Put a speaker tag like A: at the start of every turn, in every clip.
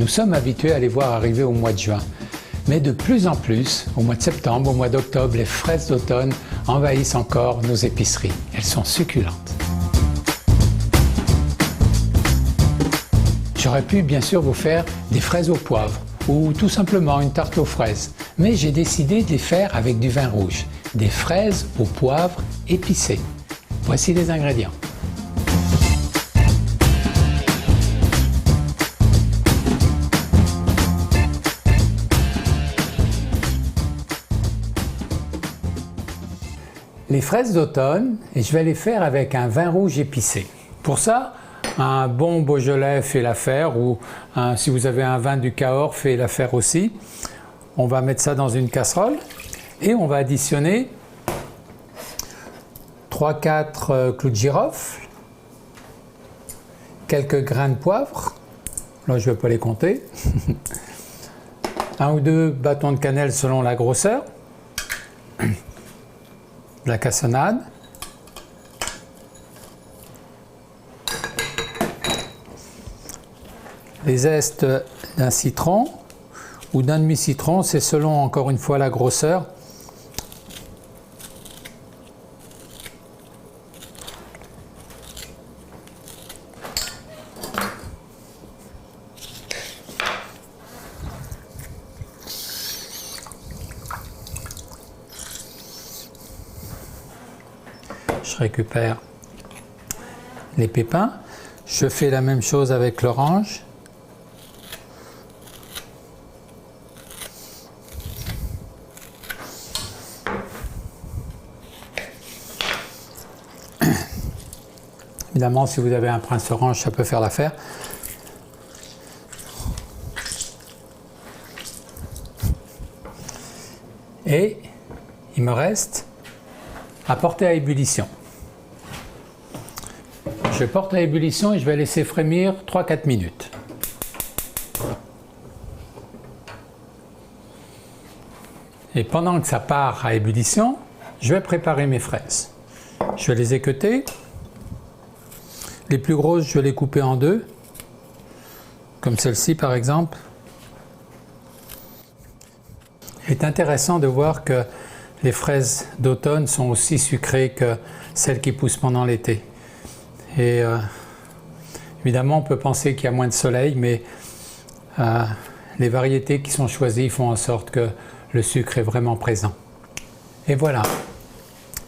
A: Nous sommes habitués à les voir arriver au mois de juin. Mais de plus en plus, au mois de septembre, au mois d'octobre, les fraises d'automne envahissent encore nos épiceries. Elles sont succulentes. J'aurais pu bien sûr vous faire des fraises au poivre ou tout simplement une tarte aux fraises. Mais j'ai décidé de les faire avec du vin rouge. Des fraises au poivre épicées. Voici les ingrédients. Les fraises d'automne, et je vais les faire avec un vin rouge épicé. Pour ça, un bon Beaujolais fait l'affaire, ou si vous avez un vin du Cahors fait l'affaire aussi. On va mettre ça dans une casserole et on va additionner 3-4 clous de girofle, quelques grains de poivre, là je ne vais pas les compter, un ou deux bâtons de cannelle selon la grosseur, de la cassonade, les zestes d'un citron ou d'un demi-citron, c'est selon encore une fois la grosseur. Je récupère les pépins. Je fais la même chose avec l'orange. Évidemment, si vous avez un prince orange, ça peut faire l'affaire. Et il me reste à porter à ébullition. Je porte à ébullition et je vais laisser frémir 3-4 minutes. Et pendant que ça part à ébullition, je vais préparer mes fraises. Je vais les équeuter. Les plus grosses, je vais les couper en deux, comme celle-ci par exemple. Il est intéressant de voir que les fraises d'automne sont aussi sucrées que celles qui poussent pendant l'été. Et évidemment, on peut penser qu'il y a moins de soleil, mais les variétés qui sont choisies font en sorte que le sucre est vraiment présent. Et voilà.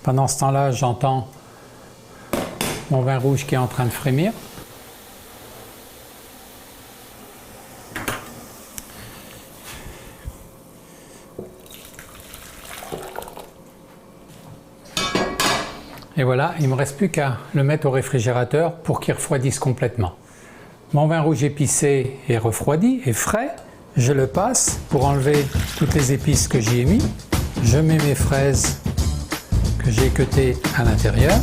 A: Pendant ce temps-là, j'entends mon vin rouge qui est en train de frémir. Et voilà, il ne me reste plus qu'à le mettre au réfrigérateur pour qu'il refroidisse complètement. Mon vin rouge épicé est refroidi et frais. Je le passe pour enlever toutes les épices que j'y ai mis. Je mets mes fraises que j'ai équeutées à l'intérieur.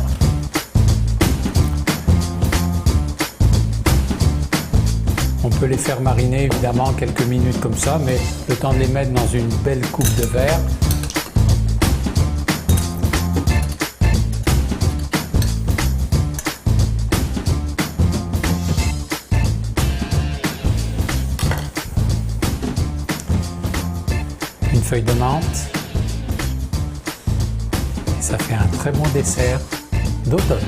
A: On peut les faire mariner évidemment quelques minutes comme ça, mais le temps de les mettre dans une belle coupe de verre. Une feuille de menthe. Et ça fait un très bon dessert d'automne.